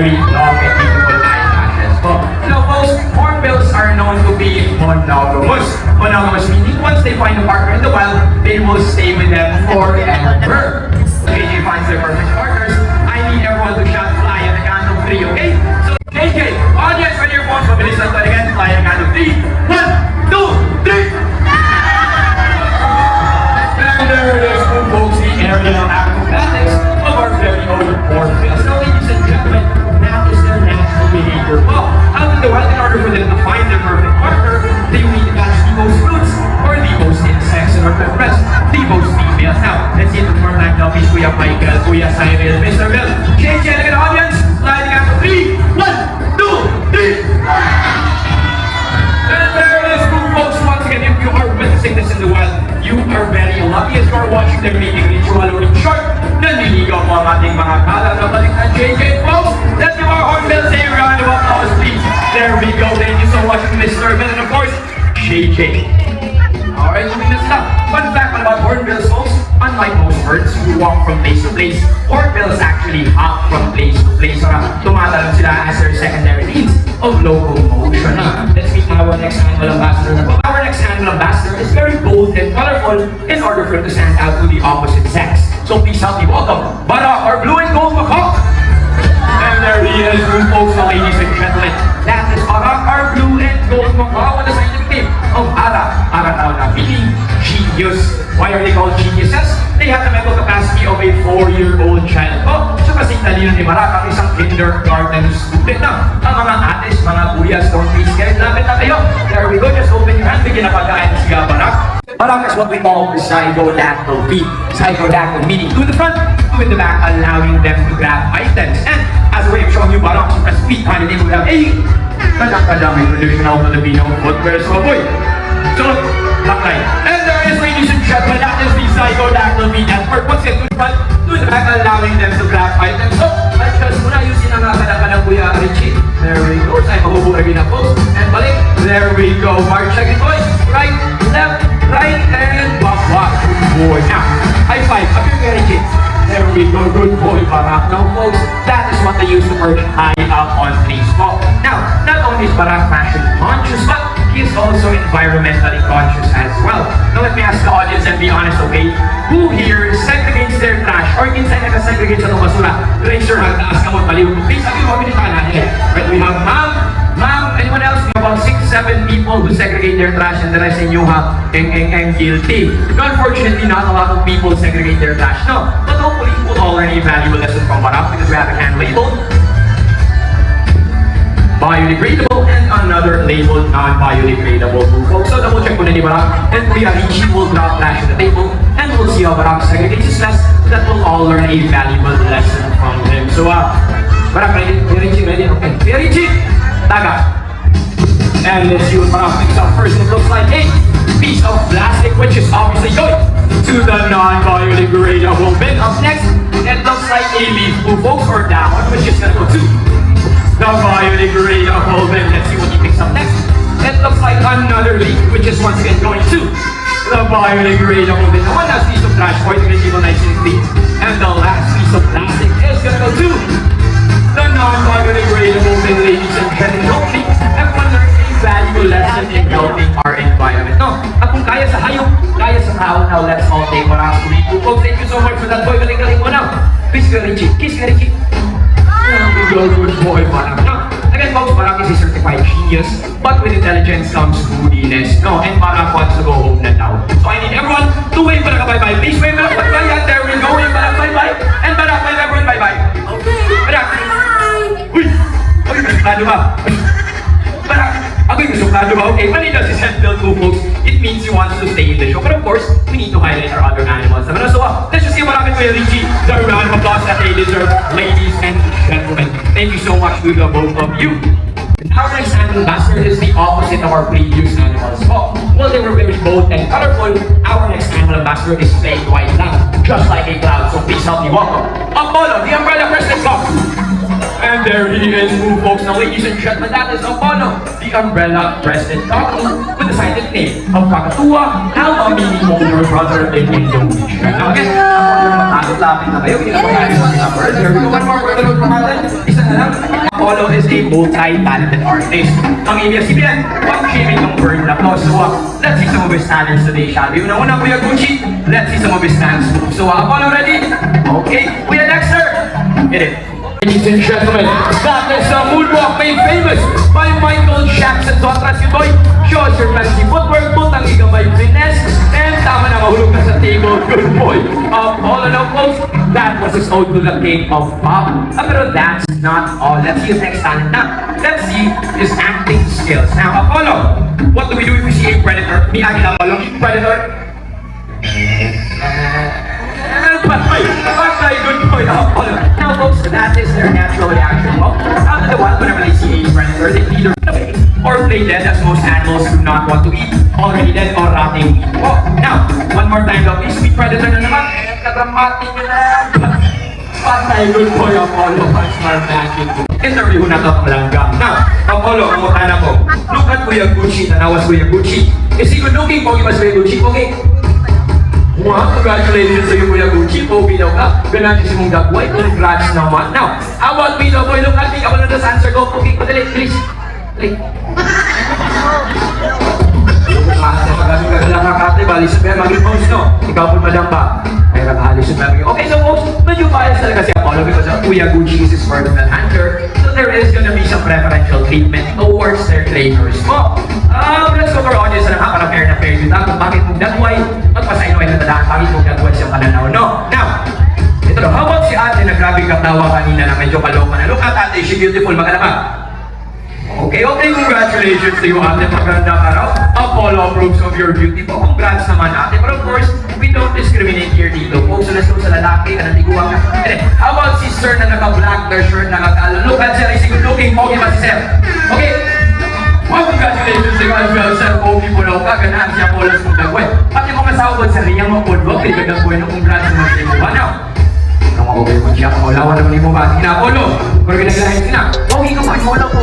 very long and beautiful eyelashes. Now, most hornbills are known to be monogamous. Monogamous meaning once they find a partner in the wild, they will stay with them forever. KJ finds their perfect partners. I need everyone to shout fly at the count of 3, okay? So, KJ, audience on your phones, mabilis lang tayo again. Fly at the count of 3. 1, 2, 3! And there it is, folks, the aerial acrobatics of our very own hornbills. Now, ladies and gentlemen, that is their natural behavior. Well, out in the wild, in order for them to find their perfect partner, they will need to catch the most fruits or the most insects in order to impress the most females. Now, let's see it one more time now, please. Kuya Michael, Kuya Cyril, Mr. Bill. KJ, look at the audience. Slide the count of 3. 1, 2, 3. And there it is, folks. Once again, if you are witnessing this in the wild, you are very lucky as you are watching the mating ritual or in short, naniligaw po ang ating mga kala na balik na JJ, folks. Let's give our hornbills a round of applause, please. There we go. Thank you so much, Mr. Bill, and of course, JJ. Alright, moving this up. Fun fact about hornbills, folks. Unlike most birds who walk from place to place, hornbills actually hop from place to place. Tumatalon sila as their secondary means of locomotion. Let's meet our next animal ambassador. Our next animal ambassador is very bold and colorful in order for him to stand out to the opposite sex. So please help me welcome Barak, our blue and gold macaque. And there he is, folks, ladies and gentlemen. That is Barak, our blue and gold macaque with the scientific name of Ara. Ara meaning genius. Why are they called geniuses? They have the mental capacity of a 4-year-old child. So kasing talino ni Barak ang isang kindergarten student na. Ang mga ates, mga kuyas, don't be scared. Lapit na kayo. There we go. Just open your hand. Bigyan na pagkain siya, Barak. Barak is what we call the psychodactyl feet. Psychodactyl meaning to the front, to the back, allowing them to grab items. And as a way of showing you Barak's impressive feet, behind the name we have a kadang-kadang traditional Filipino footwear. So, boy. So, bakay. And there is, ladies and gentlemen, that is the psychodactyl feet effort. Once again, to the front, to the back, allowing them to grab items. So, adjust muna yung sinangakadaka ng Kuya Richie. There we go. Sa'yo mabubuhay na po. And balik. There we go. March again, boys. Right, left, right, and back. Good boy. Now, high five. Up your Kuya Richie. There we go. Good boy, Barak. Now, folks, that is what they use to perch high up on trees. Now, not only is Barak fashion conscious, but he is also environmentally conscious as well. Now, let me ask the audience and be honest, okay? Who here segregates their trash or minsan nag-segregate sa basura? Raise your hand, taas ka mo, baliw mo. Please, sabi mo, pinitahan natin. Right, we have ma'am, anyone else? We have about 6-7 people who segregate their trash and the rest in you have and guilty. Unfortunately, not a lot of people segregate their trash. No, but hopefully you will all learn a valuable lesson from Barak because we have a can labeled biodegradable and another labeled non-biodegradable. Folks, so double check po na ni Barak and Kuya Richie will drop trash on the table and we'll see how Barak segregates his mess. That will all learn a valuable lesson from him. So, Barak, ready? Kuya Richie, ready? Okay. Kuya Richie, taga. And let's see what Barak picks up first. It looks like a piece of plastic, which is obviously going to the non-biodegradable bin. Up next, it looks like a leaf, folks, or that one, which is going to go to the biodegradable bin. Let's see what he picks up next. It looks like another leaf, which is once again going to the biodegradable bin. The one last piece of trash, boys, going to keep on nice and clean. And the last piece of plastic is going to go to the non-biodegradable bin, ladies and gentlemen. Hopefully, everyone learned a valuable lesson in helping our environment. No, at kung kaya sa hayop, kaya sa tao, now let's all take one out to read. Folks, thank you so much for that, boy. Galing-galing mo now. Please, Kuya Richie. Kiss, Kuya Richie. Good boy, Barak. Now, again, folks, Barak is a certified genius, but with intelligence comes moodiness. No, and Barak wants to go home na now. So I need everyone to wave Barak bye-bye. Please wave Barak bye-bye. And there we go. Wave Barak bye-bye. And Barak, wave everyone bye-bye. Okay. Barak. Uy! Uy, nasuklado ba? Barak. Ako'y nasuklado ba? Okay, when he does his head build move, folks, it means he wants to stay in the show. But of course, we need to highlight our other animals. So, let's just see what happened to Richie. The round of applause that they deserve, ladies and gentlemen. Thank you so much to the both of you. Our next animal ambassador is the opposite of our previous animals. Well, they were very bold and colorful. Our next animal ambassador is plain white lamb, just like a cloud. So please help me welcome Apollo, the umbrella president. And there he is, folks. Now, ladies and gentlemen, that is Apollo, the umbrella-breasted cockatoo with the scientific name of Kakatua, Alma meaning older brother in Indonesia. Now, again, lapit na kayo. Hindi na po tayo sa numbers. There we go. One more. Isa Apollo is a multi-talented artist. Ang ibig sabihin, pag-shaming ng word na to. So, let's see some of his talents today, shall we? Una-una, Kuya Gucci, let's see some of his dance moves. So, Apollo, ready? Okay, Kuya Dexter, hit it. Ladies and gentlemen, that is a moonwalk made famous by Michael Jackson. So, atras si Boy, show us your fancy footwork, putang igamay finesse, and tama na mahulog na sa table. Good boy. All in all, folks, that was his ode to the king of pop. Pero that's not all. Let's see his next talent now. Let's see his acting skills. Now, Apollo, what do we do if we see a predator? Ni Agila Apollo, predator. Patay, good boy, Apollo. Now, folks, that is their natural reaction. Well, out of the wild, whenever they see a predator, they either run away or play dead, as most animals do not want to eat already dead or rotting meat. Oh, now, one more time daw, please, sweet predator na naman. Kadramatic nyo na. Patay, good boy, Apollo. Punchmark magic. Interview na ito ang langgam. Now, Apollo, ang mukha mo. Look at Kuya Gucci, tanawas Kuya Gucci. Is he good looking? Pogi ba si Kuya Gucci? Okay. Wow, congratulations to you, Kuya Gucci. Pogi daw ka. Ganun si mong Bboy. Congrats naman. Now, how about me, Bboy? Look at me. Ako na doon sa answer ko. Pogi ko. Dali, please. Dali. Lang kakate, bali sa pera, maging host, no? Ikaw po, madam ba? Ay, nakahalis sa pera. Okay, so folks, medyo biased talaga si Apollo because Kuya Gucci is his personal hunter. So there is gonna be some preferential treatment towards their trainers mo. Let's go for audience na nakaka-fair na fair dito. Kung bakit mong Bboy, magpasayin mo ay natadaan, bakit mong Bboy siyang pananaw, no? Now, ito no, how about si ate na grabing katawa kanina na medyo kaloka na? Look at ate, she beautiful, maganda ba? Okay, congratulations to you, ate. Magandang araw. Apollo approves of your beauty po. Congrats naman, ate. But of course, we don't discriminate here dito. Folks, so let's go sa lalaki, kanandiguan ka. How about si sir na naka-black na shirt, naka-kala? Look at sir, is he good looking? Pogi ba si sir? Okay. Well, congratulations to you as well, sir. Pogi po na ka. Ganahan si Apollo sa Bboy. Pati mo kasawag sa riyang mapulbog. Kaya Bboy na congrats naman sa iyo. Ano? Kung ako kayo mo siya, kung wala naman mo ba? Sina Apollo. Pero ginagalahin sina. Pogi ka pa, wala po.